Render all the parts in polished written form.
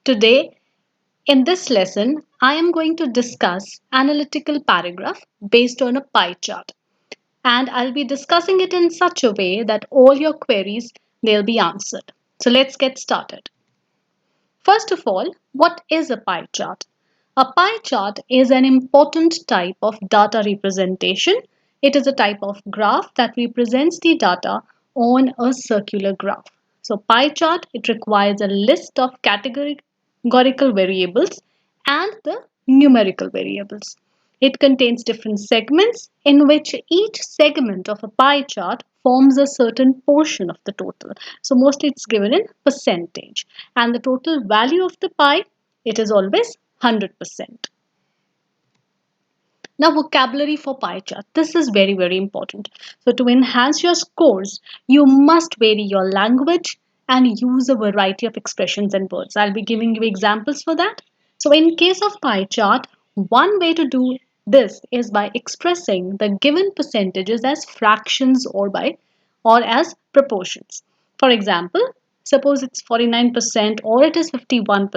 Today, in this lesson, I am going to discuss analytical paragraph based on a pie chart. And I'll be discussing it in such a way that all your queries they'll be answered. So let's get started. First of all, what is a pie chart? A pie chart is an important type of data representation. It is a type of graph that represents the data on a circular graph. So pie chart, it requires a list of categorical variables and the numerical variables. It contains different segments in which each segment of a pie chart forms a certain portion of the total. So mostly it's given in percentage. And the total value of the pie, it is always 100%. Now, vocabulary for pie chart. This is very, very important. So to enhance your scores, you must vary your language and use a variety of expressions and words. I'll be giving you examples for that. So in case of pie chart, one way to do this is by expressing the given percentages as fractions or as proportions. For example, suppose it's 49% or it is 51%,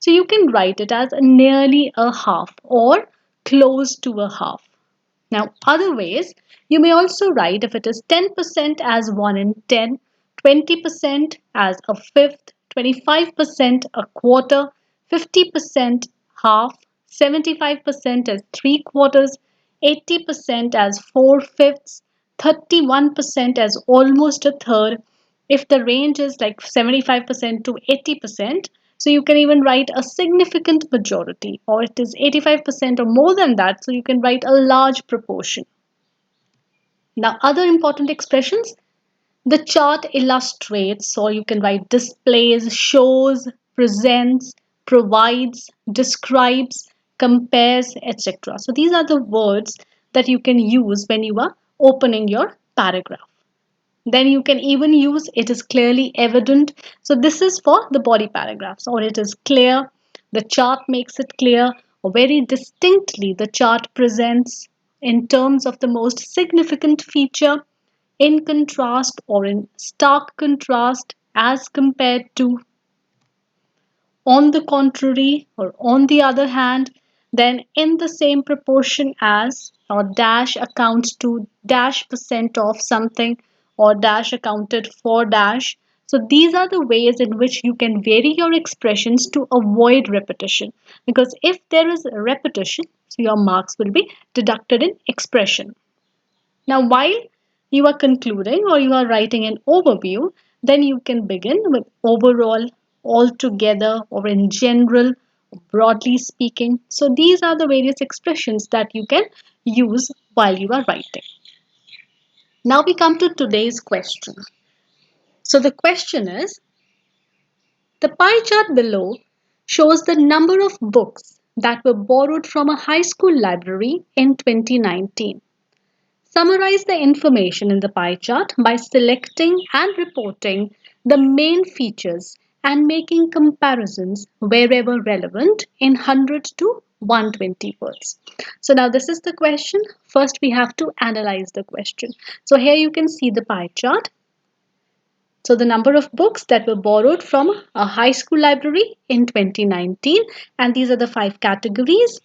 so you can write it as nearly a half or close to a half. Now, other ways, you may also write if it is 10% as 1 in 10, 20% as a fifth, 25% a quarter, 50% half, 75% as 3 quarters, 80% as 4 fifths, 31% as almost a third. If the range is like 75% to 80%, so you can even write a significant majority, or it is 85% or more than that, so you can write a large proportion. Now, other important expressions, the chart illustrates, or you can write displays, shows, presents, provides, describes, compares, etc. So these are the words that you can use when you are opening your paragraph. Then you can even use it is clearly evident. So this is for the body paragraphs, or it is clear. The chart makes it clear, or very distinctly the chart presents in terms of the most significant feature, in contrast or in stark contrast as compared to, on the contrary or on the other hand, then in the same proportion as, or dash accounts to dash percent of something, or dash accounted for dash. So these are the ways in which you can vary your expressions to avoid repetition, because if there is a repetition, so your marks will be deducted in expression. Now, while you are concluding or you are writing an overview, then you can begin with overall, altogether, or in general, broadly speaking. So these are the various expressions that you can use while you are writing. Now we come to today's question. So the question is, the pie chart below shows the number of books that were borrowed from a high school library in 2019. Summarize the information in the pie chart by selecting and reporting the main features and making comparisons wherever relevant in 100 to 120 words. So now this is the question. First we have to analyze the question. So here you can see the pie chart. So the number of books that were borrowed from a high school library in 2019, and these are the 5 categories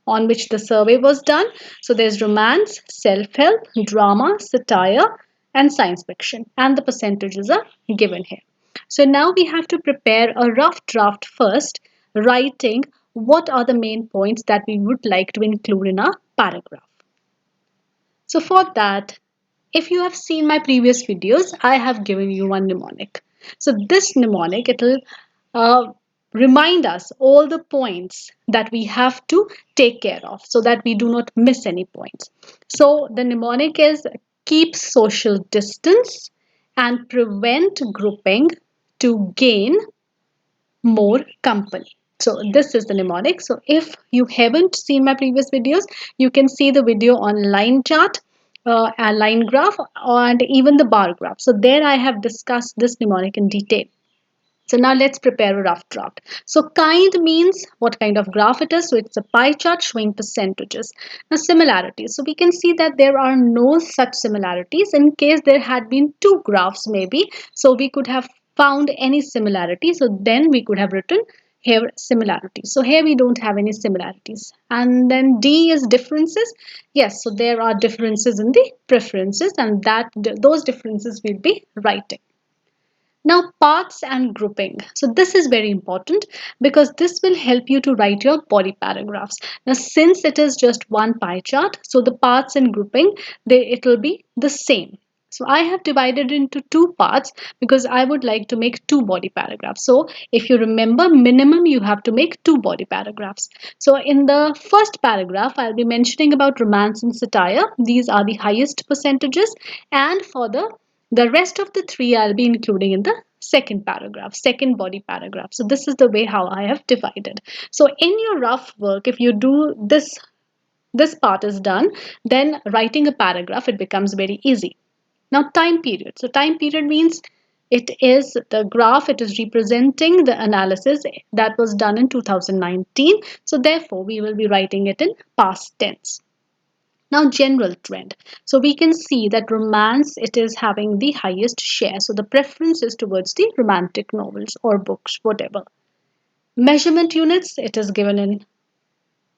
on which the survey was done. So there's romance, self-help, drama, satire, and science fiction. And the percentages are given here. So now we have to prepare a rough draft first, writing what are the main points that we would like to include in our paragraph. So for that, if you have seen my previous videos, I have given you one mnemonic. So this mnemonic, it will uh, remind us all the points that we have to take care of so that we do not miss any points. So the mnemonic is keep social distance and prevent grouping to gain more company. So this is the mnemonic. So if you haven't seen my previous videos, you can see the video on line chart, a line graph, and even the bar graph. So there I have discussed this mnemonic in detail. So now let's prepare a rough draft. So kind means what kind of graph it is. So it's a pie chart showing percentages. Now similarities. So we can see that there are no such similarities. In case there had been 2 graphs maybe, so we could have found any similarity. So then we could have written here similarities. So here we don't have any similarities. And then D is differences. Yes, so there are differences in the preferences, and those differences we'll be writing. Now, parts and grouping. So this is very important because this will help you to write your body paragraphs. Now, since it is just one pie chart, so the parts and grouping, it will be the same. So I have divided into two parts because I would like to make two body paragraphs. So if you remember, minimum you have to make two body paragraphs. So in the first paragraph, I'll be mentioning about romance and satire. These are the highest percentages. And for the rest of the three I'll be including in the second paragraph, second body paragraph. So this is the way how I have divided. So in your rough work, if you do this part is done, then writing a paragraph, it becomes very easy. Now time period. So time period means it is the graph, it is representing the analysis that was done in 2019. So therefore we will be writing it in past tense. Now general trend. So we can see that romance, it is having the highest share. So the preference is towards the romantic novels or books, whatever. Measurement units, it is given in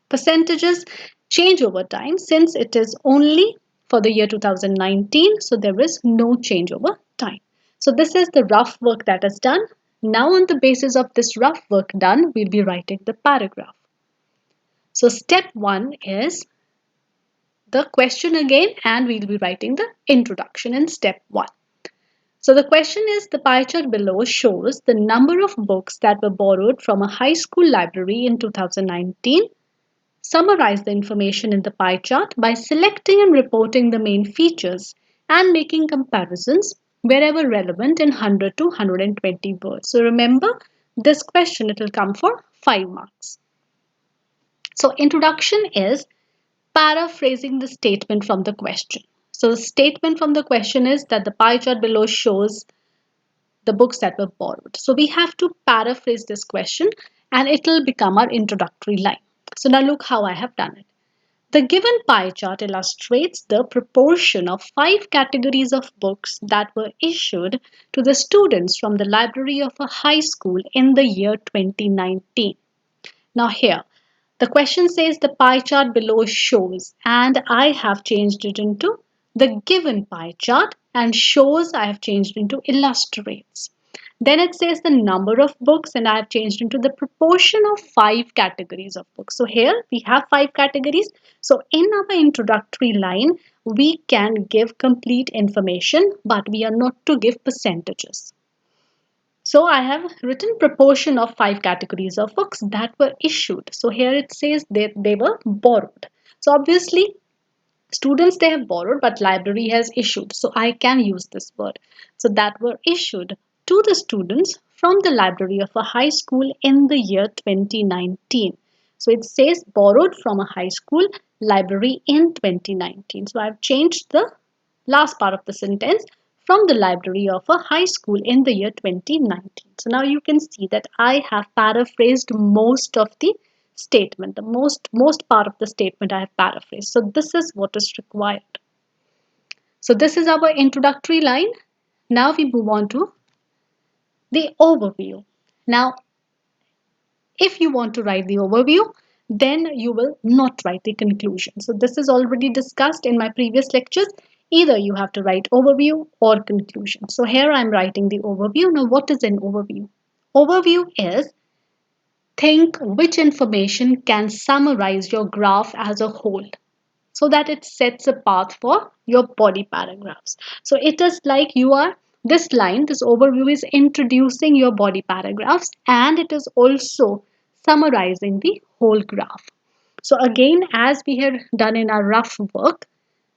percentages. Change over time, since it is only for the year 2019, so there is no change over time. So this is the rough work that is done. Now on the basis of this rough work done, we'll be writing the paragraph. So step 1 is the question again, and we'll be writing the introduction in step 1. So the question is, the pie chart below shows the number of books that were borrowed from a high school library in 2019. Summarize the information in the pie chart by selecting and reporting the main features and making comparisons wherever relevant in 100 to 120 words. So remember, this question, it will come for 5 marks. So introduction is paraphrasing the statement from the question. So the statement from the question is that the pie chart below shows the books that were borrowed. So we have to paraphrase this question and it will become our introductory line. So now look how I have done it. The given pie chart illustrates the proportion of 5 categories of books that were issued to the students from the library of a high school in the year 2019. Now here, the question says the pie chart below shows, and I have changed it into the given pie chart, and shows I have changed into illustrates. Then it says the number of books, and I have changed into the proportion of 5 categories of books. So here we have 5 categories. So in our introductory line, we can give complete information, but we are not to give percentages. So I have written proportion of 5 categories of books that were issued. So here it says that they were borrowed. So obviously students, they have borrowed, but library has issued. So I can use this word. So that were issued to the students from the library of a high school in the year 2019. So it says borrowed from a high school library in 2019. So I've changed the last part of the sentence from the library of a high school in the year 2019. So now you can see that I have paraphrased most of the statement. The most part of the statement I have paraphrased. So this is what is required. So this is our introductory line. Now we move on to the overview. Now, if you want to write the overview, then you will not write the conclusion. So this is already discussed in my previous lectures. Either you have to write overview or conclusion. So here I'm writing the overview. Now what is an overview? Overview is think which information can summarize your graph as a whole so that it sets a path for your body paragraphs. So it is like you are, this line, this overview is introducing your body paragraphs and it is also summarizing the whole graph. So again, as we had done in our rough work,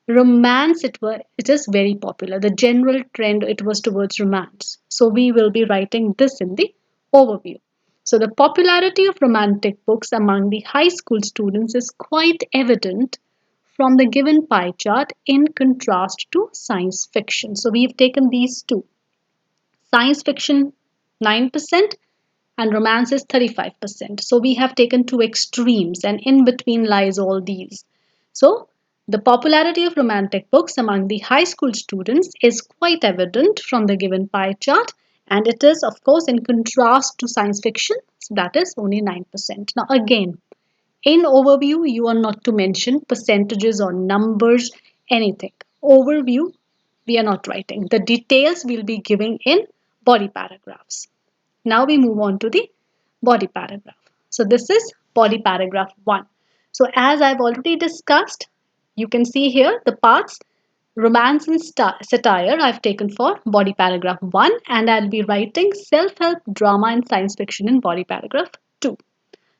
romance, it is very popular. The general trend, it was towards romance. So we will be writing this in the overview. So the popularity of romantic books among the high school students is quite evident from the given pie chart in contrast to science fiction. So we've taken these two. Science fiction 9% and romance is 35%. So we have taken two extremes and in between lies all these. So the popularity of romantic books among the high school students is quite evident from the given pie chart And it is, of course, in contrast to science fiction, so that is only 9%. Now, again, in overview, you are not to mention percentages or numbers, anything. Overview, we are not writing. The details we'll be giving in body paragraphs. Now we move on to the body paragraph. So this is body paragraph 1. So as I've already discussed, you can see here the parts romance and satire I've taken for body paragraph 1, and I'll be writing self-help, drama and science fiction in body paragraph 2.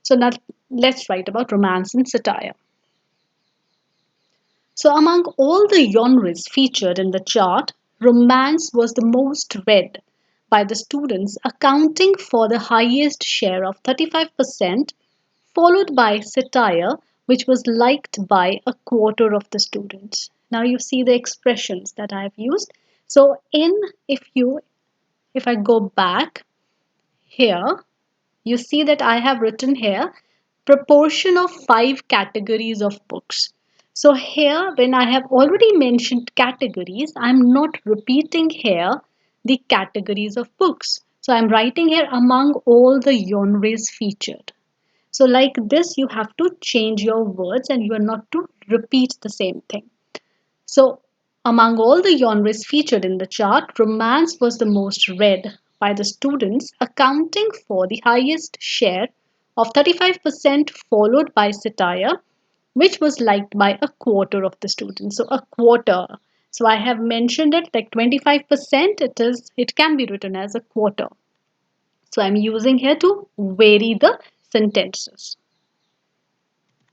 So now let's write about romance and satire. So among all the genres featured in the chart, romance was the most read by the students, accounting for the highest share of 35%, followed by satire, which was liked by a quarter of the students. Now you see the expressions that I've used. So if I go back here, you see that I have written here proportion of 5 categories of books. So here, when I have already mentioned categories, I'm not repeating here the categories of books. So I'm writing here among all the genres featured. So like this, you have to change your words and you are not to repeat the same thing. So among all the genres featured in the chart, romance was the most read by the students, accounting for the highest share of 35%, followed by satire, which was liked by a quarter of the students. So a quarter. So I have mentioned it like 25%, it can be written as a quarter. So I'm using here to vary the sentences.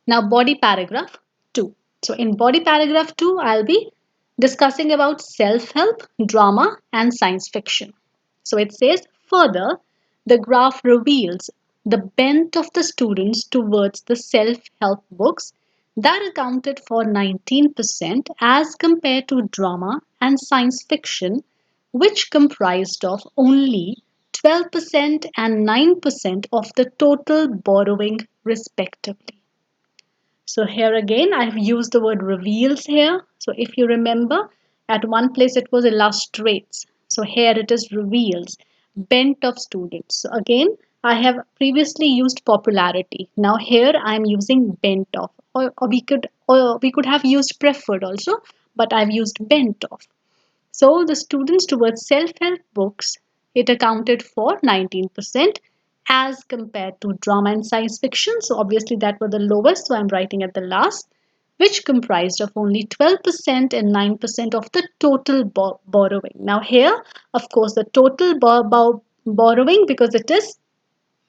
Now body paragraph 2. So in body paragraph 2, I'll be discussing about self-help, drama and science fiction. So it says further, the graph reveals the bent of the students towards the self-help books that accounted for 19% as compared to drama and science fiction, which comprised of only 12% and 9% of the total borrowing respectively. So here again, I have used the word reveals here. So if you remember, at one place it was illustrates. So here it is reveals, bent of students. So again, I have previously used popularity. Now here I am using bent of, or we could have used preferred also, but I've used bent of. So the students towards self-help books, it accounted for 19% as compared to drama and science fiction. So obviously that were the lowest, so I'm writing at the last, which comprised of only 12% and 9% of the total borrowing. Now here, of course, the total borrowing, because it is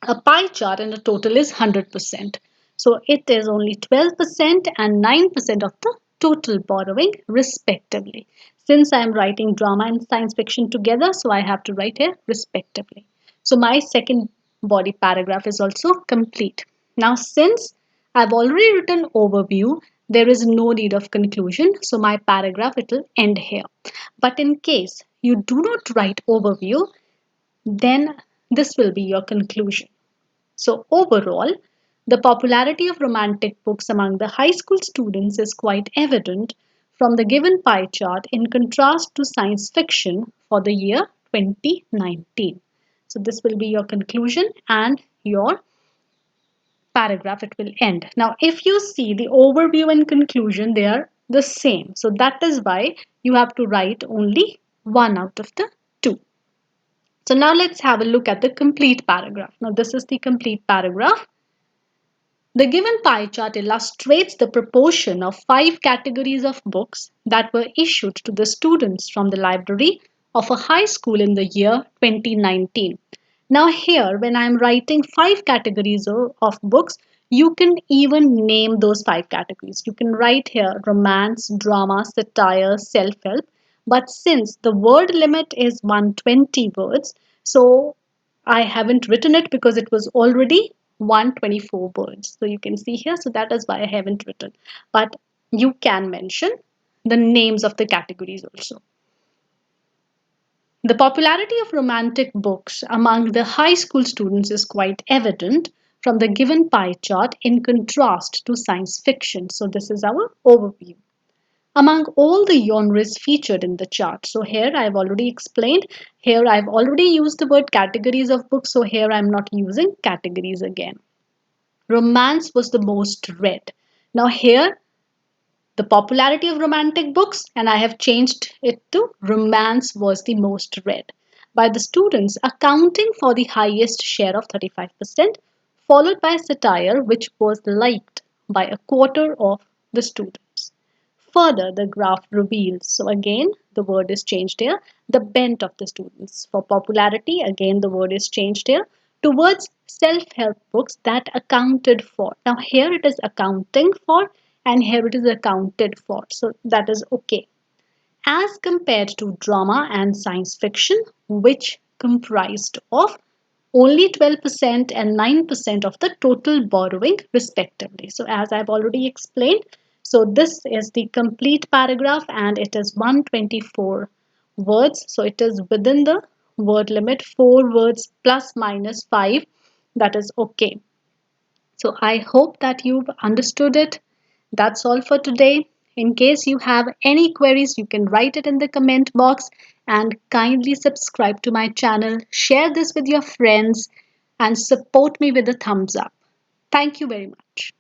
a pie chart and the total is 100%. So it is only 12% and 9% of the total borrowing respectively. Since I am writing drama and science fiction together, so I have to write here respectively. So my second body paragraph is also complete. Now since I've already written overview, there is no need of conclusion. So my paragraph, it will end here. But in case you do not write overview, then this will be your conclusion. So overall, the popularity of romantic books among the high school students is quite evident from the given pie chart in contrast to science fiction for the year 2019. So this will be your conclusion and your paragraph, it will end. Now, if you see the overview and conclusion, they are the same. So that is why you have to write only one out of the two. So now let's have a look at the complete paragraph. Now this is the complete paragraph. The given pie chart illustrates the proportion of 5 categories of books that were issued to the students from the library of a high school in the year 2019. Now here, when I am writing 5 categories of books, you can even name those 5 categories. You can write here romance, drama, satire, self-help. But since the word limit is 120 words, so I haven't written it because it was already 124 words. So you can see here, so that is why I haven't written. But you can mention the names of the categories also. The popularity of romantic books among the high school students is quite evident from the given pie chart in contrast to science fiction. So this is our overview. among all the genres featured in the chart. So here I've already explained. Here I've already used the word categories of books. So here I'm not using categories again. Romance was the most read. Now here the popularity of romantic books, and I have changed it to romance was the most read by the students, accounting for the highest share of 35%, followed by satire, which was liked by a quarter of the students. Further, the graph reveals, so again, the word is changed here, the bent of the students. For popularity, again, the word is changed here towards self help books that accounted for. Now, here it is accounting for, and here it is accounted for. So, that is okay. As compared to drama and science fiction, which comprised of only 12% and 9% of the total borrowing respectively. So as I've already explained, so this is the complete paragraph and it is 124 words. So it is within the word limit, 4 words plus minus 5. That is okay. So I hope that you've understood it. That's all for today. In case you have any queries, you can write it in the comment box and kindly subscribe to my channel, share this with your friends, and support me with a thumbs up. Thank you very much.